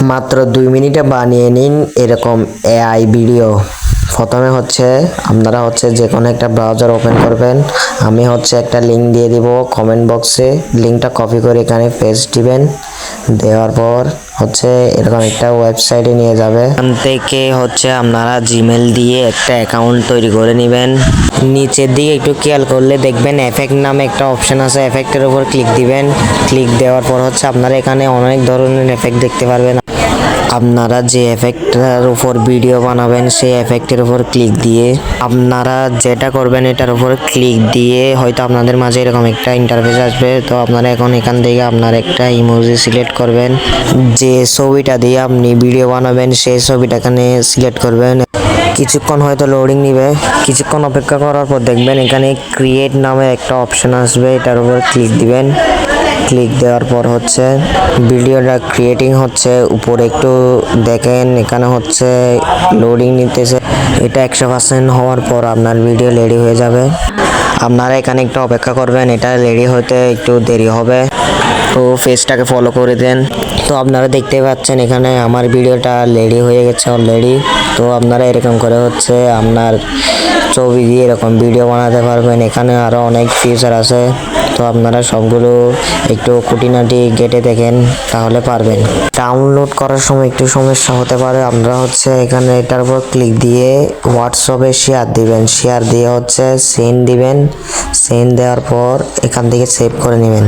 মাত্র 2 মিনিটে বানিয়ে নিন এরকম এআই ভিডিও। প্রথমে আপনারা যে কোনো একটা ব্রাউজার ওপেন করবেন। আমি একটা লিংক দিয়ে দিব কমেন্ট বক্সে, লিংকটা কপি করে এখানে পেস্ট দিবেন। দেওয়ার পর এরকম একটা ওয়েবসাইটে নিয়ে যাবে। এখান থেকে আপনারা জিমেল দিয়ে একটা অ্যাকাউন্ট তৈরি করে নেবেন। নিচের দিকে একটু খেয়াল করলে দেখবেন এফেক্ট নামে একটা অপশন আছে, এফেক্টের উপর ক্লিক দিবেন। ক্লিক দেওয়ার পর আপনারা এখানে অনেক ধরনের এফেক্ট দেখতে পারবেন। আপনারা যে এফেক্টটার উপর ভিডিও বানাবেন সেই এফেক্টের উপর ক্লিক দিয়ে আপনারা যেটা করবেন এটার উপর ক্লিক দিয়ে হয়তো আপনাদের মাঝে এরকম একটা ইন্টারফেস আসবে। তো আপনারা এখান থেকে আপনার একটা ইমোজি সিলেক্ট করবেন। যে ছবিটা দিয়ে আপনি ভিডিও বানাবেন সেই ছবিটা এখানে সিলেক্ট করবেন। কিছুক্ষণ হয়তো লোডিং নিবে, কিছুক্ষণ অপেক্ষা করার পর দেখবেন এখানে ক্রিয়েট নামে একটা অপশন আসবে, এটার উপর ক্লিক দিবেন। ক্লিক দেওয়ার পর ভিডিওটা ক্রিয়েটিং উপরে একটু দেখেন এখানে লোডিং নিতেছে। এটা 100% হওয়ার পর আপনার ভিডিও রেডি হয়ে যাবে। আপনারা এখানে একটু অপেক্ষা করবেন, এটা রেডি হতে একটু দেরি হবে। তো পেজটাকে ফলো করে দেন। তো আপনারা দেখতে পাচ্ছেন এখানে আমার ভিডিওটা রেডি হয়ে গেছে অলরেডি। তো আপনারা এরকম করে আপনার ছবি দিয়ে এরকম ভিডিও বানাতে পারবেন। এখানে আরো অনেক ফিচার আছে, তো আপনারা সবগুলো একটু খুঁটিনাটি গেটে দেখেন তাহলে পারবেন। ডাউনলোড করার সময় একটু সমস্যা হতে পারে। আপনারা এখানে এটার উপর ক্লিক দিয়ে হোয়াটসঅ্যাপে শেয়ার দিবেন। শেয়ার দিয়ে সেন্ড দিবেন। সেন্ড দেওয়ার পর এখান থেকে সেভ করে নেবেন।